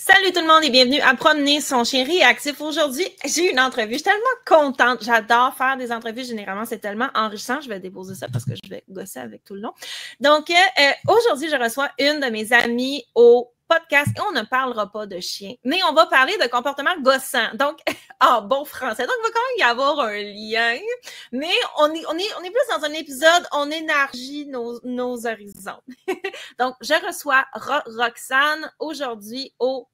Salut tout le monde et bienvenue à Promener son chien réactif. Aujourd'hui, j'ai une entrevue. Je suis tellement contente. J'adore faire des entrevues. Généralement, c'est tellement enrichissant. Je vais déposer ça parce que je vais gosser avec tout le long. Donc, aujourd'hui, je reçois une de mes amies au podcast et on ne parlera pas de chiens, mais on va parler de comportement gossant. Donc, en bon français. Donc, il va quand même y avoir un lien, mais on est plus dans un épisode, on élargit nos horizons. Donc, je reçois Roxane aujourd'hui au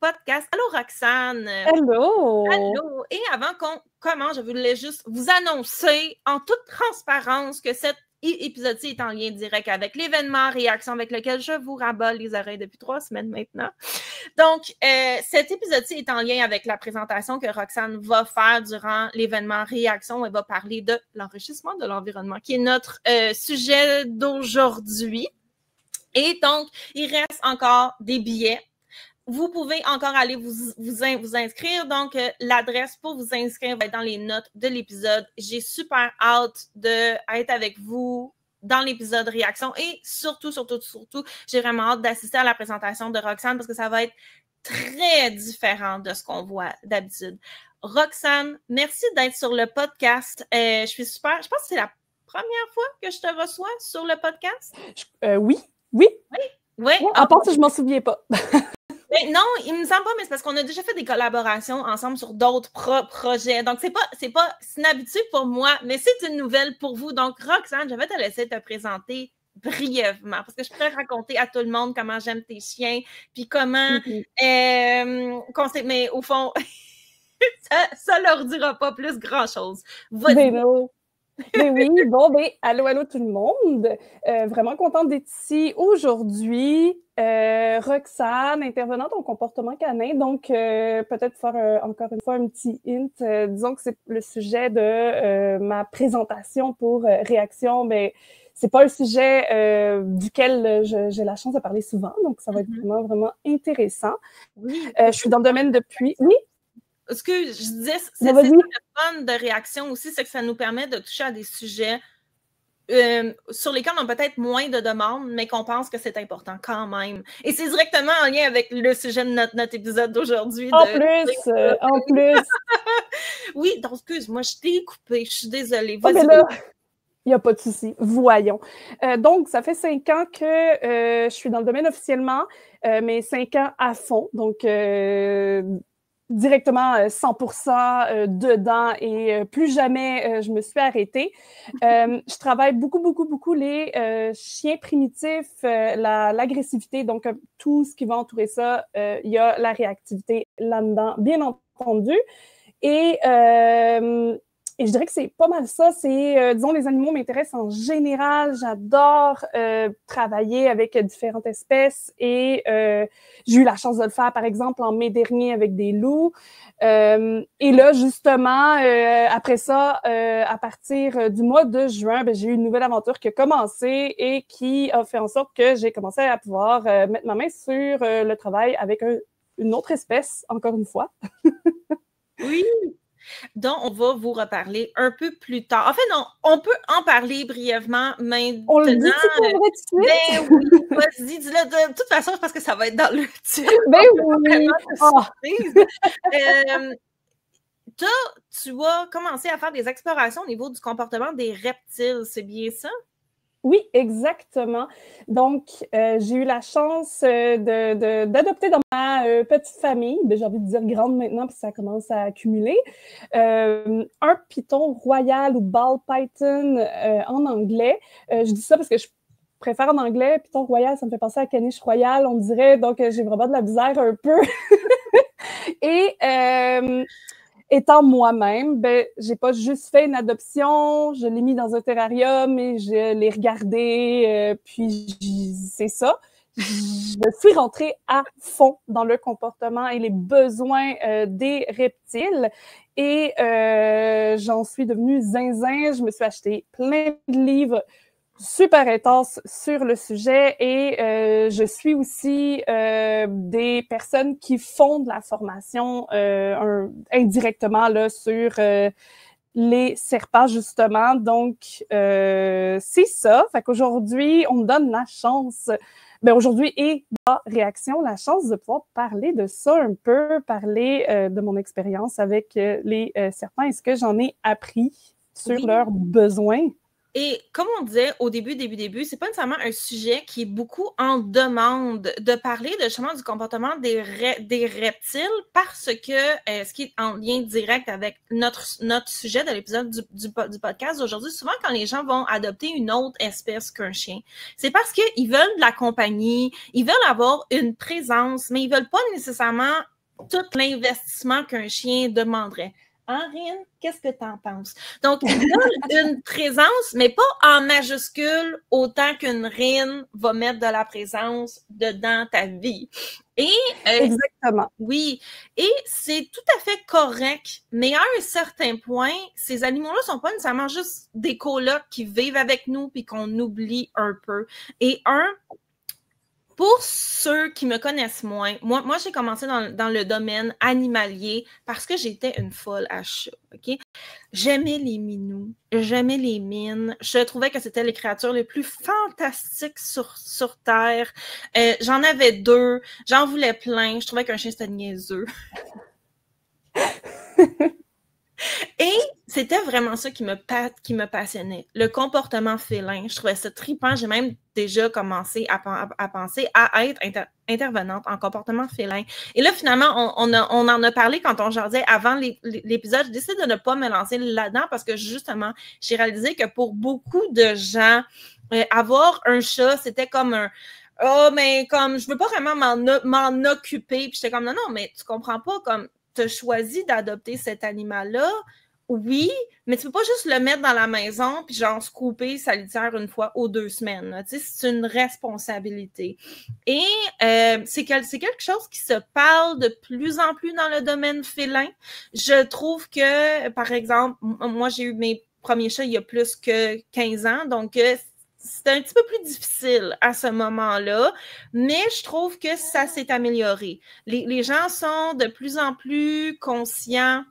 podcast. Allô, Roxane! Hello! Allô! Et avant qu'on commence, je voulais juste vous annoncer en toute transparence que cet épisode-ci est en lien direct avec l'événement Réaction avec lequel je vous rabats les oreilles depuis 3 semaines maintenant. Donc, cet épisode-ci est en lien avec la présentation que Roxane va faire durant l'événement Réaction. Elle va parler de l'enrichissement de l'environnement, qui est notre sujet d'aujourd'hui. Et donc, il reste encore des billets. Vous pouvez encore aller vous inscrire. Donc, l'adresse pour vous inscrire va être dans les notes de l'épisode. J'ai super hâte d'être avec vous dans l'épisode Réaction et surtout, j'ai vraiment hâte d'assister à la présentation de Roxane parce que ça va être très différent de ce qu'on voit d'habitude. Roxane, merci d'être sur le podcast. Je suis super. Je pense que c'est la première fois que je te reçois sur le podcast. Oui. Oui. À part si je m'en souviens pas. Mais non, il me semble pas, mais c'est parce qu'on a déjà fait des collaborations ensemble sur d'autres projets. Donc, c'est inhabitué pour moi, mais c'est une nouvelle pour vous. Donc, Roxane, je vais te laisser te présenter brièvement parce que je pourrais raconter à tout le monde comment j'aime tes chiens, puis comment mais au fond, ça leur dira pas plus grand-chose. Vas-y. Ben oui, allô tout le monde. Vraiment contente d'être ici aujourd'hui. Roxane, intervenante en comportement canin. Donc, peut-être faire encore une fois un petit hint. Disons que c'est le sujet de ma présentation pour Réaction. Mais c'est pas un sujet duquel j'ai la chance de parler souvent. Donc, ça va être vraiment, vraiment intéressant. Oui. Je suis dans le domaine depuis... Oui? Ce que je disais, c'est le fun de Réaction aussi, c'est que ça nous permet de toucher à des sujets sur lesquels on a peut-être moins de demandes, mais qu'on pense que c'est important quand même. Et c'est directement en lien avec le sujet de notre épisode d'aujourd'hui. En plus. Oui, donc excuse-moi, je t'ai coupé, je suis désolée. Oh, mais là, il n'y a pas de souci. Voyons. Donc, ça fait 5 ans que je suis dans le domaine officiellement, mais 5 ans à fond. Donc, directement 100% dedans et plus jamais je me suis arrêtée. Je travaille beaucoup les chiens primitifs, l'agressivité, donc tout ce qui va entourer ça. Il y a la réactivité là-dedans, bien entendu. Et je dirais que c'est pas mal ça. C'est, disons, les animaux m'intéressent en général. J'adore travailler avec différentes espèces et j'ai eu la chance de le faire, par exemple, en mai dernier avec des loups. Et là, justement, après ça, à partir du mois de juin, j'ai eu une nouvelle aventure qui a commencé et qui a fait en sorte que j'ai commencé à pouvoir mettre ma main sur le travail avec une autre espèce, encore une fois. Oui! Donc, on va vous reparler un peu plus tard. En fait, non, on peut en parler brièvement maintenant. On le dit pour vrai tout de suite? Ben oui, vas-y, dis-le. De toute façon, parce que ça va être dans le titre. Ben oui! Tu as commencé à faire des explorations au niveau du comportement des reptiles, c'est bien ça? Oui, exactement. Donc, j'ai eu la chance d'adopter dans ma petite famille, j'ai envie de dire grande maintenant parce que ça commence à accumuler, un python royal ou ball python en anglais. Je dis ça parce que je préfère en anglais. Python royal, ça me fait penser à caniche royale, on dirait. Donc, j'ai vraiment de la misère un peu. Et étant moi-même, j'ai pas juste fait une adoption, je l'ai mis dans un terrarium et je l'ai regardé, puis c'est ça. Je suis rentrée à fond dans le comportement et les besoins des reptiles et j'en suis devenue zinzin. Je me suis acheté plein de livres super intense sur le sujet et je suis aussi des personnes qui font de la formation indirectement là sur les serpents, justement. Donc, c'est ça. Fait qu'aujourd'hui, on me donne la chance, aujourd'hui et dans Réaction, la chance de pouvoir parler de ça un peu, parler de mon expérience avec les serpents et ce que j'en ai appris sur leurs besoins. Et comme on disait au début, c'est pas nécessairement un sujet qui est beaucoup en demande de parler de justement du comportement des reptiles parce que ce qui est en lien direct avec notre sujet de l'épisode du podcast d'aujourd'hui, souvent quand les gens vont adopter une autre espèce qu'un chien, c'est parce qu'ils veulent de la compagnie, ils veulent avoir une présence, mais ils veulent pas nécessairement tout l'investissement qu'un chien demanderait. Ryan, qu'est-ce que tu en penses? Donc, ils veulent une présence, mais pas en majuscule autant qu'une reine va mettre de la présence dedans ta vie. Et, exactement. Oui, et c'est tout à fait correct, mais à un certain point, ces animaux-là sont pas nécessairement juste des colocs qui vivent avec nous puis qu'on oublie un peu. Et pour ceux qui me connaissent moins, moi j'ai commencé dans le domaine animalier parce que j'étais une folle à chat, OK? J'aimais les minous, j'aimais les mines, je trouvais que c'était les créatures les plus fantastiques sur Terre. J'en avais 2, j'en voulais plein, je trouvais qu'un chien c'était niaiseux. Et c'était vraiment ça qui me passionnait. Le comportement félin, je trouvais ça trippant. J'ai même déjà commencé à penser à être intervenante en comportement félin. Et là, finalement, on en a parlé quand on jasait avant l'épisode. J'ai décidé de ne pas me lancer là-dedans parce que justement, j'ai réalisé que pour beaucoup de gens, avoir un chat, c'était comme un... Oh, mais comme, je veux pas vraiment m'en occuper. Puis j'étais comme, non, mais tu comprends pas, comme, tu as choisi d'adopter cet animal-là, oui, mais tu peux pas juste le mettre dans la maison puis genre se couper sa litière une fois aux 2 semaines. Tu sais, c'est une responsabilité. Et c'est quelque chose qui se parle de plus en plus dans le domaine félin. Je trouve que, par exemple, moi, j'ai eu mes premiers chats il y a plus que 15 ans, donc c'était un petit peu plus difficile à ce moment-là, mais je trouve que ça s'est amélioré. Les gens sont de plus en plus conscients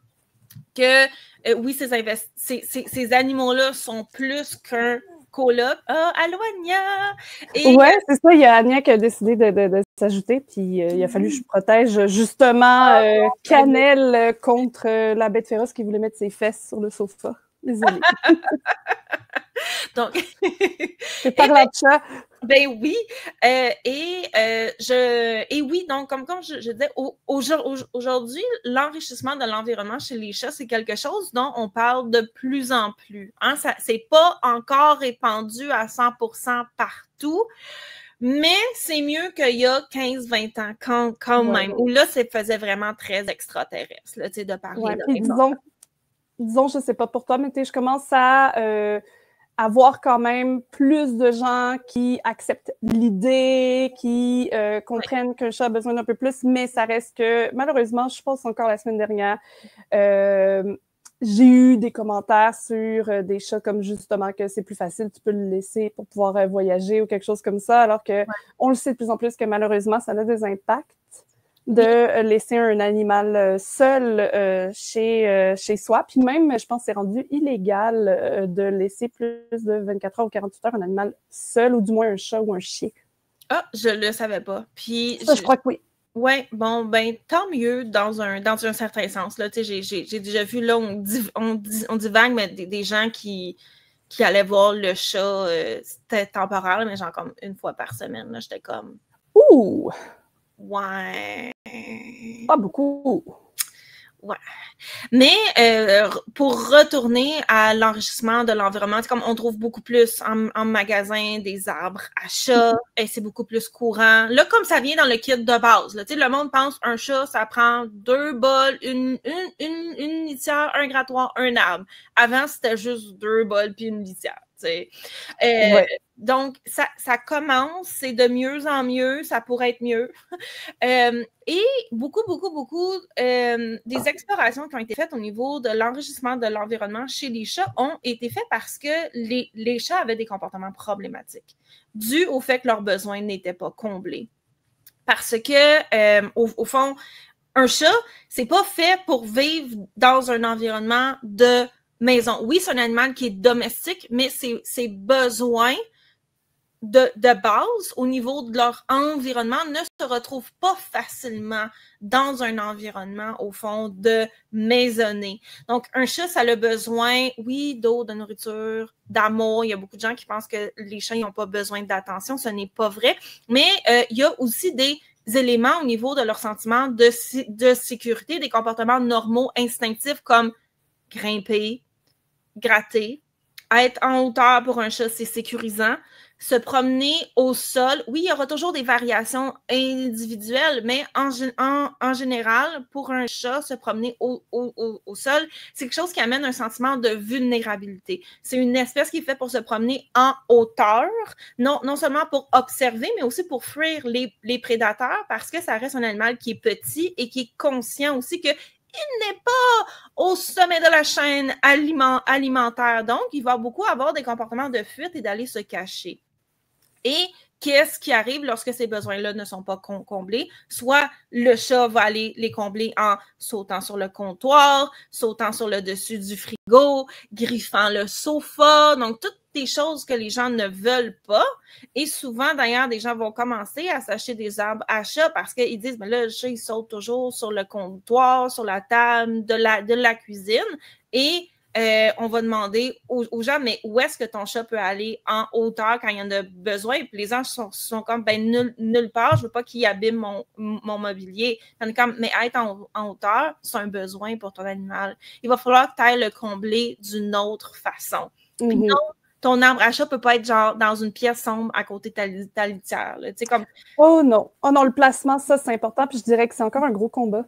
que, oui, ces animaux-là sont plus qu'un coloc. Ah, allô, Anya! Ouais, c'est ça, il y a Anya qui a décidé de s'ajouter, puis il a fallu que je protège justement Cannelle contre la bête féroce qui voulait mettre ses fesses sur le sofa. Désolée. Donc, c'est par la chat. Ben oui, et oui, donc comme je disais, aujourd'hui, l'enrichissement de l'environnement chez les chats, c'est quelque chose dont on parle de plus en plus. Hein? C'est pas encore répandu à 100% partout, mais c'est mieux qu'il y a 15-20 ans quand même, où là, ça faisait vraiment très extraterrestre, là, de parler de disons, je sais pas pour toi, mais je commence à avoir quand même plus de gens qui acceptent l'idée, qui comprennent qu'un chat a besoin d'un peu plus, mais ça reste que, malheureusement, je pense encore la semaine dernière, j'ai eu des commentaires sur des chats comme justement que c'est plus facile, tu peux le laisser pour pouvoir voyager ou quelque chose comme ça, alors que on le sait de plus en plus que malheureusement, ça a des impacts de laisser un animal seul chez soi. Puis même, je pense que c'est rendu illégal de laisser plus de 24 heures ou 48 heures un animal seul, ou du moins un chat ou un chien. Ah, je le savais pas. Puis ça, je crois que oui. Ouais, bon, ben, tant mieux dans un certain sens. Là, tu sais, j'ai déjà vu, là, on divague, mais des gens qui allaient voir le chat, c'était temporaire, mais genre comme une fois par semaine. Là, j'étais comme... Ouh! Ouais. Pas beaucoup. Ouais. Mais pour retourner à l'enrichissement de l'environnement, c'est comme on trouve beaucoup plus en magasin des arbres à chat, et c'est beaucoup plus courant. Là, comme ça vient dans le kit de base, là, le monde pense un chat, ça prend 2 bols, une litière, un grattoir, un arbre. Avant, c'était juste 2 bols puis une litière. Donc, ça commence, c'est de mieux en mieux, ça pourrait être mieux. Et beaucoup des explorations qui ont été faites au niveau de l'enrichissement de l'environnement chez les chats ont été faites parce que les chats avaient des comportements problématiques, dû au fait que leurs besoins n'étaient pas comblés. Parce que, au fond, un chat, c'est pas fait pour vivre dans un environnement de maison. Oui, c'est un animal qui est domestique, mais ses besoins de base au niveau de leur environnement ne se retrouvent pas facilement dans un environnement, au fond, de maisonné. Donc, un chat, ça a le besoin, oui, d'eau, de nourriture, d'amour. Il y a beaucoup de gens qui pensent que les chats n'ont pas besoin d'attention. Ce n'est pas vrai. Mais il y a aussi des éléments au niveau de leur sentiment de sécurité, des comportements normaux, instinctifs, comme grimper, gratter, être en hauteur pour un chat, c'est sécurisant. Se promener au sol, oui, il y aura toujours des variations individuelles, mais en général, pour un chat, se promener au sol, c'est quelque chose qui amène un sentiment de vulnérabilité. C'est une espèce qui est faite pour se promener en hauteur, non seulement pour observer, mais aussi pour fuir les prédateurs, parce que ça reste un animal qui est petit et qui est conscient aussi que il n'est pas au sommet de la chaîne alimentaire. Donc, il va beaucoup avoir des comportements de fuite et d'aller se cacher. Et qu'est-ce qui arrive lorsque ces besoins-là ne sont pas comblés? Soit le chat va aller les combler en sautant sur le comptoir, sautant sur le dessus du frigo, griffant le sofa, donc toutes des choses que les gens ne veulent pas. Et souvent, d'ailleurs, des gens vont commencer à s'acheter des arbres à chat parce qu'ils disent, mais là, le chat, il saute toujours sur le comptoir, sur la table de la cuisine. Et on va demander aux gens, mais où est-ce que ton chat peut aller en hauteur quand il y en a besoin? Puis les gens sont comme, ben nulle part, je veux pas qu'il abîme mon mobilier. Comme, mais être en hauteur, c'est un besoin pour ton animal. Il va falloir que tu ailles le combler d'une autre façon. Puis non, ton arbre à chat peut pas être genre dans une pièce sombre à côté de ta litière. Là. Comme... Oh non, le placement, ça c'est important, puis je dirais que c'est encore un gros combat.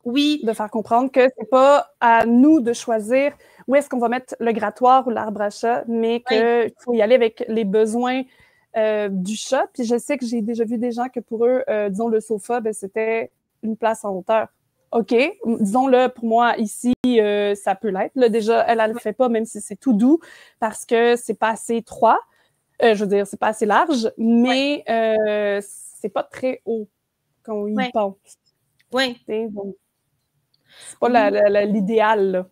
Oui. De faire comprendre que c'est pas à nous de choisir où est-ce qu'on va mettre le grattoir ou l'arbre à chat, mais qu'il faut y aller avec les besoins du chat. Puis je sais que j'ai déjà vu des gens que pour eux, disons, le sofa, ben, c'était une place en hauteur. OK, disons-le, pour moi, ici, ça peut l'être. Là, déjà, elle le fait pas, même si c'est tout doux, parce que c'est pas assez étroit. Je veux dire, c'est pas assez large, mais c'est pas très haut quand on y pense. Oui. Donc, c'est pas l'idéal, là.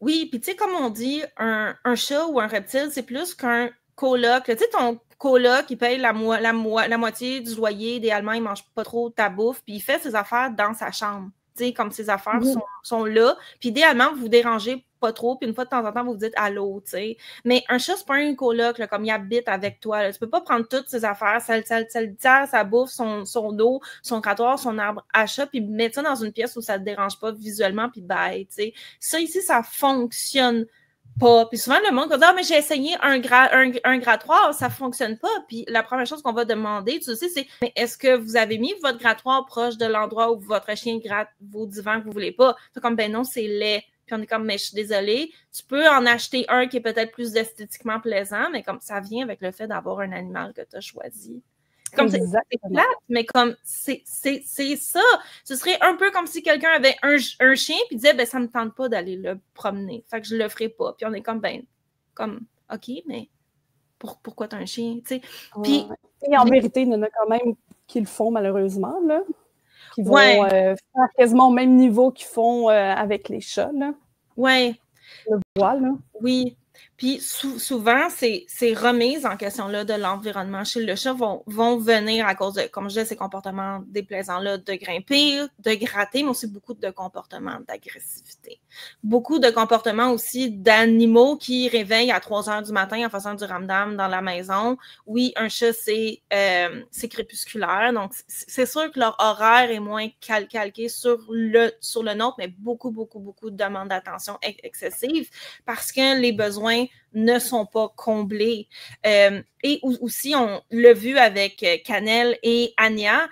Oui, puis tu sais, comme on dit, un chat ou un reptile, c'est plus qu'un coloc. Tu sais, ton coloc, il paye la moitié du loyer, idéalement, il mange pas trop ta bouffe, puis il fait ses affaires dans sa chambre. Tu sais, comme ses affaires sont là. Puis idéalement, vous vous dérangez pas trop, puis une fois de temps en temps, vous vous dites allô, tu sais. Mais un chat, c'est pas un coloc, là, comme il habite avec toi. Là. Tu peux pas prendre toutes ses affaires, sa bouffe, son eau, son grattoir, son arbre à chat, puis mettre ça dans une pièce où ça te dérange pas visuellement, puis bye, tu sais. Ça, ici, ça fonctionne pas. Puis souvent, le monde va dire, mais j'ai essayé un grattoir, ça fonctionne pas. Puis la première chose qu'on va demander, tu sais, c'est, mais est-ce que vous avez mis votre grattoir proche de l'endroit où votre chien gratte vos divans que vous voulez pas? C'est comme, ben non, c'est laid. Puis on est comme, mais je suis désolée, tu peux en acheter un qui est peut-être plus esthétiquement plaisant, mais comme ça vient avec le fait d'avoir un animal que tu as choisi. Comme c'est plate, mais comme c'est ça. Ce serait un peu comme si quelqu'un avait un chien puis disait, ben ça me tente pas d'aller le promener. Fait que je le ferai pas. Puis on est comme, ben, comme, OK, mais pourquoi t'as un chien, tu sais? Puis, et en vérité, il y en a quand même qui le font, malheureusement, là. Qui vont faire quasiment au même niveau qu'ils font avec les chats, là. Ouais. Le voit, là. Oui. Puis souvent, ces remises en question-là de l'environnement chez le chat vont venir à cause de, comme je disais, ces comportements déplaisants-là de grimper, de gratter, mais aussi beaucoup de comportements d'agressivité. Beaucoup de comportements aussi d'animaux qui réveillent à 3 heures du matin en faisant du ramdam dans la maison. Oui, un chat, c'est crépusculaire, donc c'est sûr que leur horaire est moins calqué sur le nôtre, mais beaucoup de demandes d'attention excessives parce que les besoins ne sont pas comblés. Et aussi, on l'a vu avec Cannelle et Anya,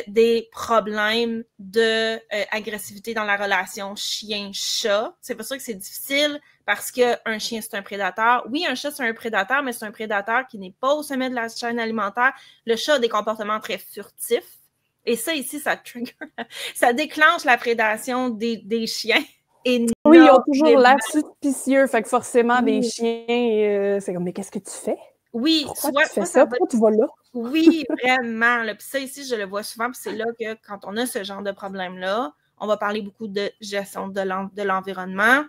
des problèmes d'agressivité dans la relation chien-chat. C'est pour ça que c'est difficile parce qu'un chien, c'est un prédateur. Oui, un chat, c'est un prédateur, mais c'est un prédateur qui n'est pas au sommet de la chaîne alimentaire. Le chat a des comportements très furtifs. Et ça, ici, ça déclenche la prédation des chiens. Oui, ils ont toujours l'air suspicieux, fait que forcément, des chiens, c'est comme, mais qu'est-ce que tu fais? Oui, pourquoi tu fais ça? Pourquoi tu vas là? Oui, vraiment. Là. Puis ça, ici, je le vois souvent, puis c'est là que quand on a ce genre de problème-là, on va parler beaucoup de gestion de l'environnement.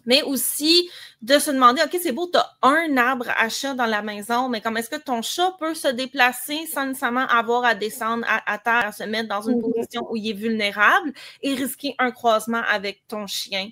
Mais aussi de se demander, OK, c'est beau, tu as un arbre à chat dans la maison, mais comment est-ce que ton chat peut se déplacer sans nécessairement avoir à descendre à terre, à se mettre dans une position où il est vulnérable et risquer un croisement avec ton chien?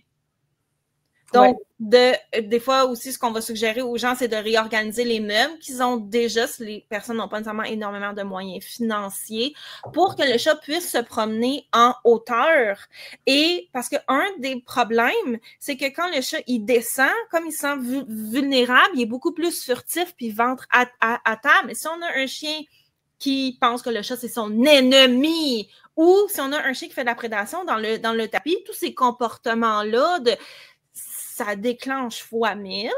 Donc, des fois aussi, ce qu'on va suggérer aux gens, c'est de réorganiser les meubles qu'ils ont déjà, si les personnes n'ont pas nécessairement énormément de moyens financiers, pour que le chat puisse se promener en hauteur. Et parce que un des problèmes, c'est que quand le chat, il descend, comme il se sent vulnérable, il est beaucoup plus furtif puis ventre à terre. Mais si on a un chien qui pense que le chat, c'est son ennemi, ou si on a un chien qui fait de la prédation dans le tapis, tous ces comportements-là ça déclenche fois 1000.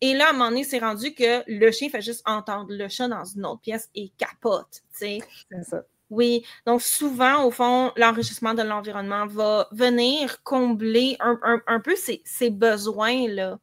Et là, à un moment donné, c'est rendu que le chien fait juste entendre le chat dans une autre pièce et capote, tu sais. C'est ça. Oui, donc souvent, au fond, l'enrichissement de l'environnement va venir combler un peu ces besoins-là.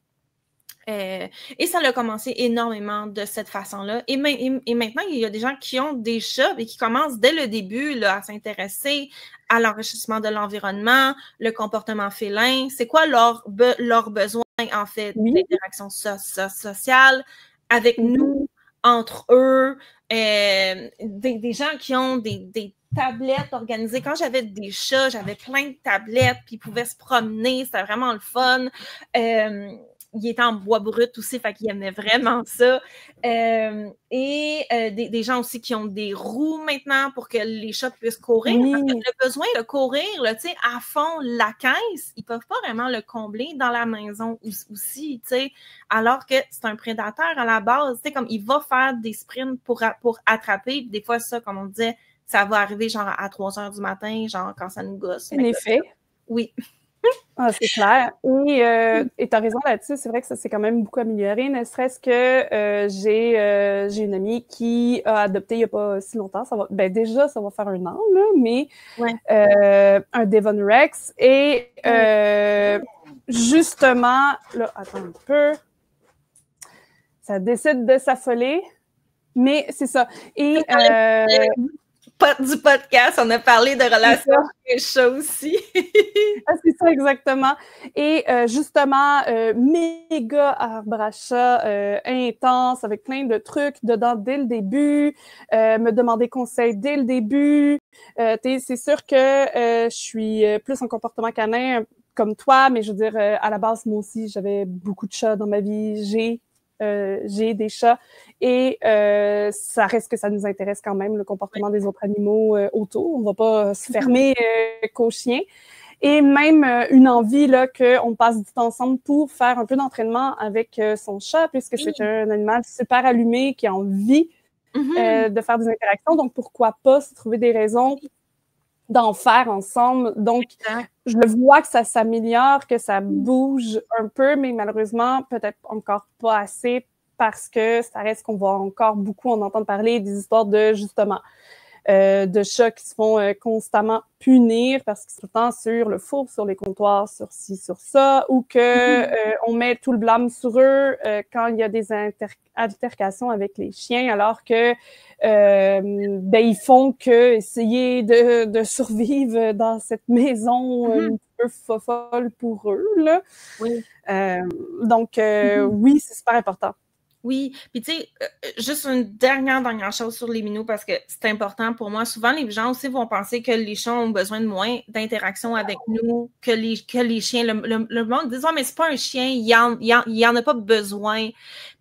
Et ça a commencé énormément de cette façon-là. Et maintenant, il y a des gens qui ont des chats et qui commencent dès le début là, à s'intéresser à l'enrichissement de l'environnement, le comportement félin. C'est quoi leurs besoins, en fait, d'interaction sociale avec nous, entre eux. Des gens qui ont des tablettes organisées. Quand j'avais des chats, j'avais plein de tablettes, puis ils pouvaient se promener. C'était vraiment le fun. Il était en bois brut aussi, fait qu'il aimait vraiment ça. Des gens aussi qui ont des roues maintenant pour que les chats puissent courir. Parce que le besoin de courir, là, à fond la caisse, ils peuvent pas vraiment le combler dans la maison aussi, alors que c'est un prédateur à la base. Comme il va faire des sprints pour attraper. Des fois, ça, comme on disait, ça va arriver genre à 3 heures du matin, genre quand ça nous gosse. En effet. Oui. Ah, c'est clair. Et tu as raison là-dessus, c'est vrai que ça s'est quand même beaucoup amélioré, ne serait-ce que j'ai une amie qui a adopté il n'y a pas si longtemps, déjà ça va faire 1 an, là, mais un Devon Rex et justement, là, attends un peu, ça décide de s'affoler, mais c'est ça. Et du podcast, on a parlé de relations avec les chats aussi. C'est ça, exactement. Et justement, méga arbre à chat intense, avec plein de trucs dedans dès le début, me demander conseil dès le début. C'est sûr que je suis plus en comportement canin comme toi, mais je veux dire, à la base, moi aussi, j'avais beaucoup de chats dans ma vie. J'ai des chats et ça reste que ça nous intéresse quand même, le comportement des autres animaux autour. On va pas se fermer qu'aux chiens. Et même une envie là qu'on passe du temps ensemble pour faire un peu d'entraînement avec son chat, puisque c'est un animal super allumé qui a envie de faire des interactions. Donc, pourquoi pas se trouver des raisons d'en faire ensemble. Donc, je le vois que ça s'améliore, que ça bouge un peu, mais malheureusement, peut-être encore pas assez parce que ça reste qu'on va encore beaucoup en entendre parler des histoires de, justement, de chats qui se font constamment punir parce qu'ils sont tout le temps sur le four, sur les comptoirs, sur ci, sur ça, ou que on met tout le blâme sur eux quand il y a des altercations avec les chiens, alors que ils font que essayer de survivre dans cette maison un peu folle pour eux, là. Oui. Donc, oui, c'est super important. Oui, puis tu sais, juste une dernière chose sur les minous parce que c'est important pour moi. Souvent, les gens aussi vont penser que les chats ont besoin de moins d'interaction avec nous que les chiens. Le monde dit « Ah, mais c'est pas un chien, il y en a pas besoin. »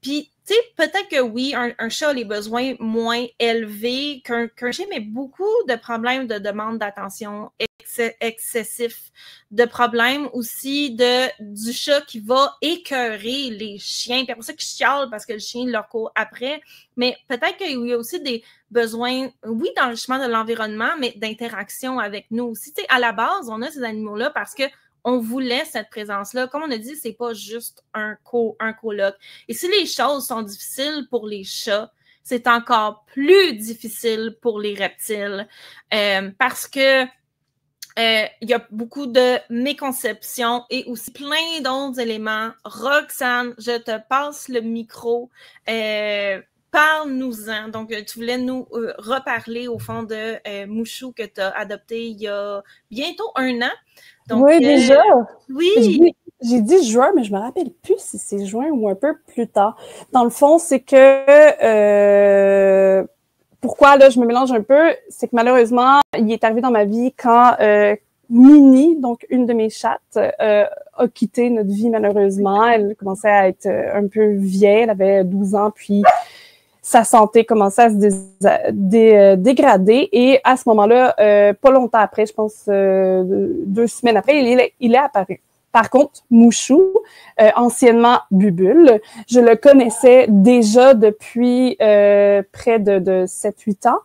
Puis, tu sais, peut-être que oui, un chat a les besoins moins élevés qu'un chien, mais beaucoup de problèmes de demande d'attention excessif, de problèmes aussi du chat qui va écœurer les chiens, puis après ça qu'ils chialent parce que le chien leur court après, mais peut-être qu'il y a aussi des besoins, oui, d'enrichissement de l'environnement, mais d'interaction avec nous aussi. Tu sais, à la base, on a ces animaux-là parce que on voulait cette présence-là. Comme on a dit, c'est pas juste un coloc. Et si les choses sont difficiles pour les chats, c'est encore plus difficile pour les reptiles parce que il y a beaucoup de méconceptions et aussi plein d'autres éléments. Roxane, je te passe le micro. Parle-nous-en. Donc, tu voulais nous reparler au fond de Mouchou que tu as adopté il y a bientôt 1 an. Donc, oui, déjà. Oui. J'ai dit juin, mais je me rappelle plus si c'est juin ou un peu plus tard. Dans le fond, c'est que pourquoi là je me mélange un peu, c'est que malheureusement, il est arrivé dans ma vie quand Minnie, donc une de mes chattes, a quitté notre vie malheureusement. Elle commençait à être un peu vieille, elle avait 12 ans, puis sa santé commençait à se dégrader. Et à ce moment-là, pas longtemps après, je pense 2 semaines après, il est apparu. Par contre, Mouchou, anciennement Bubule, je le connaissais déjà depuis près de 7-8 ans.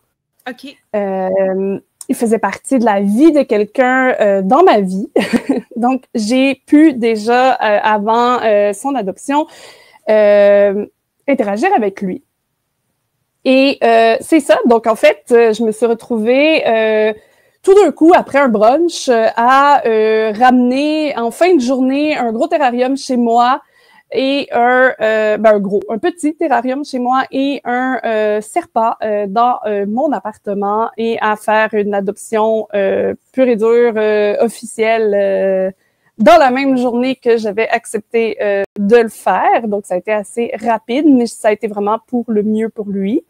OK. Il faisait partie de la vie de quelqu'un dans ma vie. Donc, j'ai pu déjà, avant son adoption, interagir avec lui. Et c'est ça. Donc, en fait, je me suis retrouvée tout d'un coup, après un brunch, à ramener en fin de journée un gros terrarium chez moi et un petit terrarium chez moi et un serpent dans mon appartement et à faire une adoption pure et dure officielle dans la même journée que j'avais accepté de le faire. Donc, ça a été assez rapide, mais ça a été vraiment pour le mieux pour lui.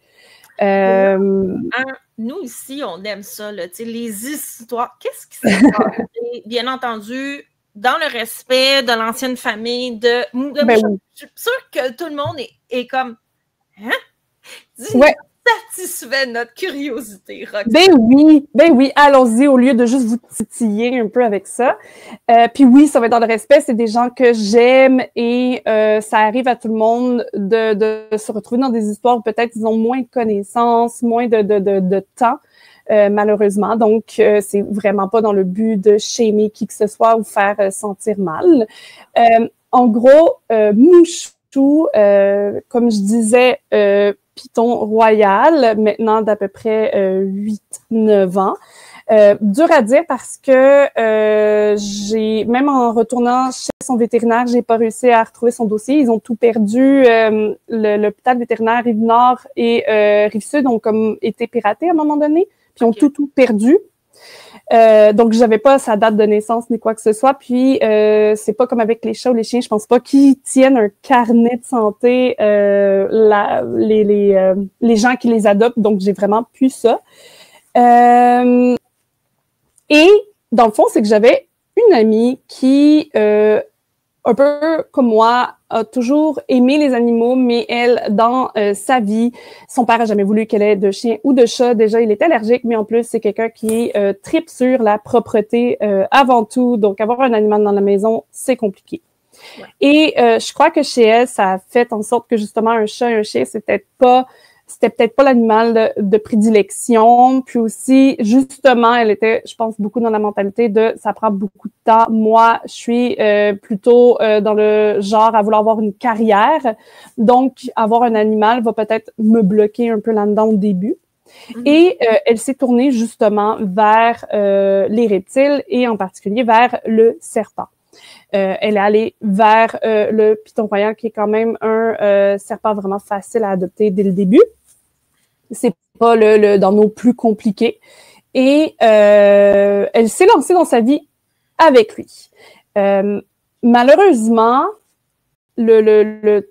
Nous, ici, on aime ça, là, les histoires. Qu'est-ce qui s'est passé? Bien entendu, dans le respect de l'ancienne famille, ben oui. Je suis sûre que tout le monde est comme, hein? Ouais. Satisfait notre curiosité, Roxane. Ben oui, allons-y au lieu de juste vous titiller un peu avec ça. Puis oui, ça va être dans le respect, c'est des gens que j'aime et ça arrive à tout le monde de se retrouver dans des histoires où peut-être ils ont moins de connaissances, moins de temps, malheureusement. Donc, c'est vraiment pas dans le but de shamer qui que ce soit ou faire sentir mal. En gros, Mouchou, comme je disais, Python royal, maintenant d'à peu près 8-9 ans. Dur à dire parce que j'ai, même en retournant chez son vétérinaire, j'ai pas réussi à retrouver son dossier. Ils ont tout perdu. L'hôpital vétérinaire Rive-Nord et Rive-Sud ont comme été piratés à un moment donné, puis ont tout perdu. Donc, j'avais pas sa date de naissance ni quoi que ce soit. Puis, c'est pas comme avec les chats ou les chiens. Je pense pas qu'ils tiennent un carnet de santé, les gens qui les adoptent. Donc, j'ai vraiment plus ça. Et dans le fond, c'est que j'avais une amie qui, un peu comme moi, a toujours aimé les animaux, mais elle, dans sa vie, son père a jamais voulu qu'elle ait de chien ou de chat. Déjà, il est allergique, mais en plus, c'est quelqu'un qui tripe sur la propreté avant tout. Donc, avoir un animal dans la maison, c'est compliqué. Ouais. Et je crois que chez elle, ça a fait en sorte que justement, un chat et un chien, c'était peut-être pas l'animal de prédilection. Puis aussi, justement, elle était, je pense, beaucoup dans la mentalité de ça prend beaucoup de temps. Moi, je suis plutôt dans le genre à vouloir avoir une carrière. Donc, avoir un animal va peut-être me bloquer un peu là-dedans au début. Mm-hmm. Et elle s'est tournée justement vers les reptiles et en particulier vers le serpent. Elle est allée vers le Python royal, qui est quand même un serpent vraiment facile à adopter dès le début. C'est pas dans nos plus compliqués. Et elle s'est lancée dans sa vie avec lui. Malheureusement, le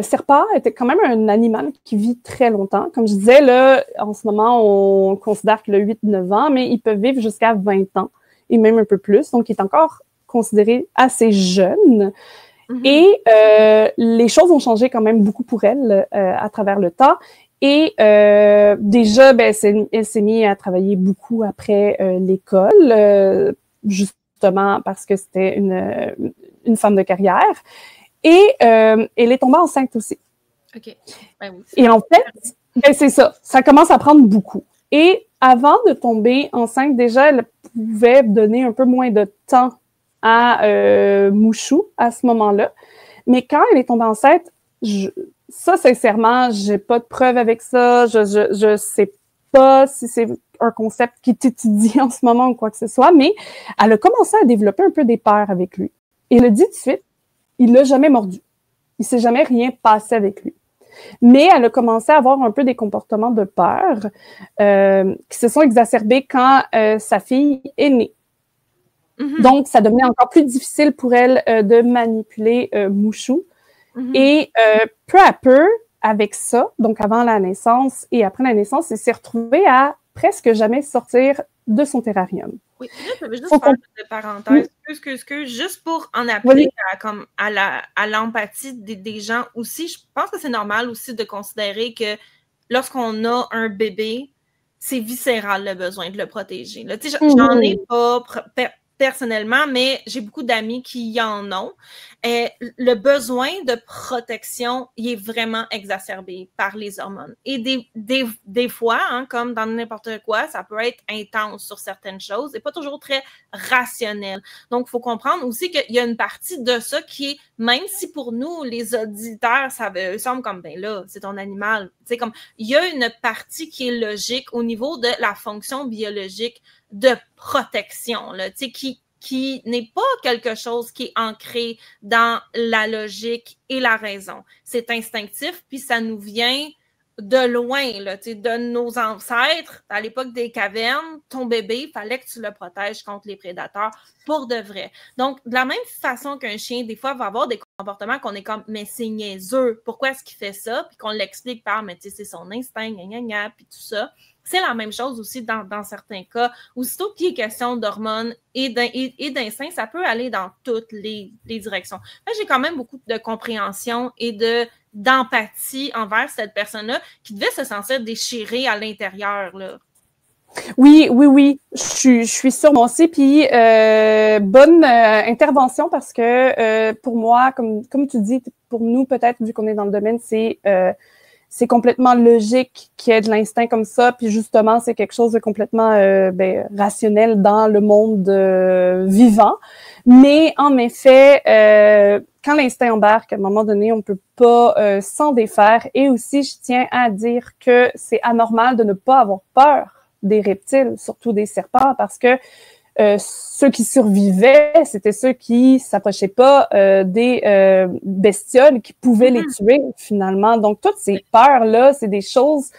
serpent était quand même un animal qui vit très longtemps. Comme je disais, là, en ce moment, on considère que le 8-9 ans, mais ils peuvent vivre jusqu'à 20 ans et même un peu plus. Donc, il est encore considéré assez jeune. Mm-hmm. Et les choses ont changé quand même beaucoup pour elle à travers le temps. Et déjà, elle s'est mise à travailler beaucoup après l'école, justement parce que c'était une femme de carrière. Et elle est tombée enceinte aussi. OK. Ben oui. Et en fait, c'est ça. Ça commence à prendre beaucoup. Et avant de tomber enceinte, déjà, elle pouvait donner un peu moins de temps à Mouchou à ce moment-là. Mais quand elle est tombée enceinte, ça, sincèrement, j'ai pas de preuve avec ça. Je sais pas si c'est un concept qui est étudié en ce moment ou quoi que ce soit, mais elle a commencé à développer un peu des peurs avec lui. Et elle a dit tout de suite, il l'a jamais mordu. Il s'est jamais rien passé avec lui. Mais elle a commencé à avoir un peu des comportements de peur qui se sont exacerbés quand sa fille est née. Donc, ça devenait encore plus difficile pour elle de manipuler Mouchou. Et peu à peu, avec ça, donc avant la naissance et après la naissance, elle s'est retrouvée à presque jamais sortir de son terrarium. Oui, là, je veux juste faire une parenthèse, juste pour en appeler à l'empathie des gens aussi. Je pense que c'est normal aussi de considérer que lorsqu'on a un bébé, c'est viscéral le besoin de le protéger. Là, j'en ai pas personnellement, mais j'ai beaucoup d'amis qui y en ont. Le besoin de protection, il est vraiment exacerbé par les hormones. Et des fois, hein, comme dans n'importe quoi, ça peut être intense sur certaines choses et pas toujours très rationnel. Donc, il faut comprendre aussi qu'il y a une partie de ça qui est, même si pour nous, les auditeurs, ça semble comme, ben là, c'est ton animal. Tu sais, comme, il y a une partie qui est logique au niveau de la fonction biologique de protection, là, tu sais, qui n'est pas quelque chose qui est ancré dans la logique et la raison. C'est instinctif, puis ça nous vient de loin, là, tu sais, de nos ancêtres. À l'époque des cavernes, ton bébé, il fallait que tu le protèges contre les prédateurs pour de vrai. Donc, de la même façon qu'un chien, des fois, va avoir des comportements qu'on est comme, mais c'est niaiseux, pourquoi est-ce qu'il fait ça? Puis qu'on l'explique par, mais tu sais, c'est son instinct, gna gna gna, puis tout ça. C'est la même chose aussi dans certains cas. Aussitôt qu'il est question d'hormones et d'instinct, ça peut aller dans toutes les directions. Là, j'ai quand même beaucoup de compréhension et d'empathie envers cette personne-là qui devait se sentir déchirée à l'intérieur, là. Oui. Je suis sûre, moi aussi. Puis, bonne intervention parce que pour moi, comme tu dis, pour nous, peut-être, vu qu'on est dans le domaine, c'est complètement logique qu'il y ait de l'instinct comme ça, puis justement, c'est quelque chose de complètement rationnel dans le monde vivant. Mais en effet, quand l'instinct embarque, à un moment donné, on peut pas s'en défaire. Et aussi, je tiens à dire que c'est anormal de ne pas avoir peur des reptiles, surtout des serpents, parce que ceux qui survivaient, c'était ceux qui s'approchaient pas des bestioles qui pouvaient les tuer finalement. Donc toutes ces peurs-là, c'est des choses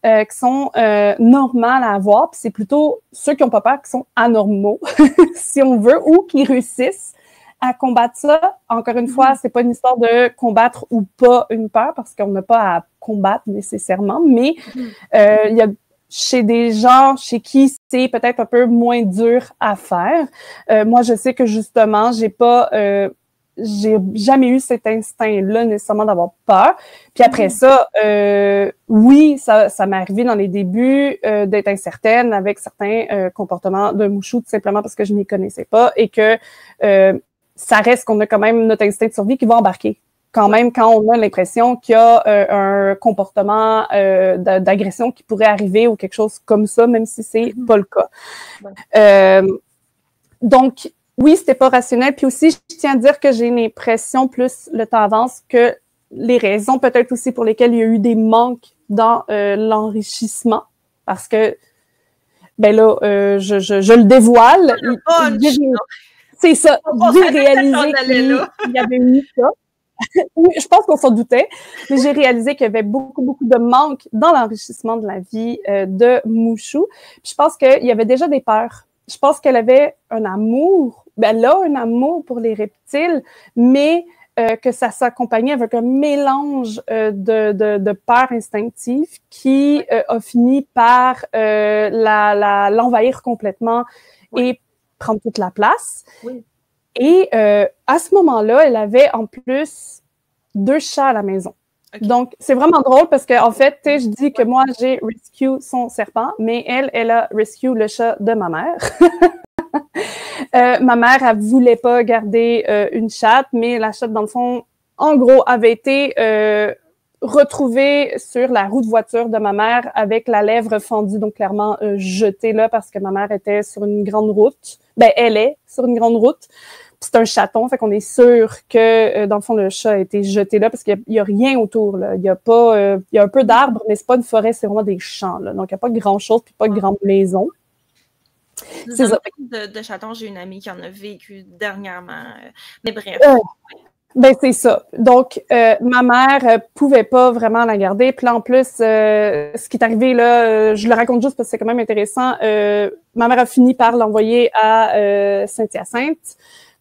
qui sont normales à avoir. Puis c'est plutôt ceux qui n'ont pas peur qui sont anormaux, si on veut, ou qui réussissent à combattre ça. Encore une fois, c'est pas une histoire de combattre ou pas une peur, parce qu'on n'a pas à combattre nécessairement, mais il y a chez des gens chez qui c'est peut-être un peu moins dur à faire. Moi, je sais que justement, j'ai jamais eu cet instinct-là nécessairement d'avoir peur. Puis après ça, oui, ça m'est arrivé dans les débuts d'être incertaine avec certains comportements de Mouchou, tout simplement parce que je n'y connaissais pas et que ça reste qu'on a quand même notre instinct de survie qui va embarquer. Quand même, quand on a l'impression qu'il y a un comportement d'agression qui pourrait arriver ou quelque chose comme ça, même si c'est pas le cas. Donc, oui, c'était pas rationnel. Puis aussi, je tiens à dire que j'ai l'impression, plus le temps avance, que les raisons peut-être aussi pour lesquelles il y a eu des manques dans l'enrichissement, parce que, ben là, je le dévoile. C'est ça. J'ai réalisé qu'il y avait eu ça. Oui, je pense qu'on s'en doutait, mais j'ai réalisé qu'il y avait beaucoup de manque dans l'enrichissement de la vie de Mouchou. Puis je pense qu'il y avait déjà des peurs. Je pense qu'elle avait un amour, elle a un amour pour les reptiles, mais que ça s'accompagnait avec un mélange de peur instinctive qui a fini par l'envahir complètement et prendre toute la place. Oui. Et à ce moment-là, elle avait en plus 2 chats à la maison. Okay. Donc, c'est vraiment drôle parce que en fait, je dis que moi, j'ai rescue son serpent, mais elle a rescue le chat de ma mère. Ma mère, elle voulait pas garder une chatte, mais la chatte, dans le fond, en gros, avait été retrouvée sur la roue de voiture de ma mère avec la lèvre fendue, donc clairement jetée là parce que ma mère était sur une grande route. Ben, elle est sur une grande route. C'est un chaton, fait qu'on est sûr que, dans le fond, le chat a été jeté là parce qu'il y a rien autour, là. Il y a pas, il y a un peu d'arbres, mais c'est pas une forêt, c'est vraiment des champs, là. Donc, il n'y a pas grand-chose, puis pas de grande maison. C'est ça. De chatons, j'ai une amie qui en a vécu dernièrement. Mais bref. Ben, c'est ça. Donc, ma mère pouvait pas vraiment la garder. Puis là, en plus, ce qui est arrivé, là, je le raconte juste parce que c'est quand même intéressant. Ma mère a fini par l'envoyer à Saint-Hyacinthe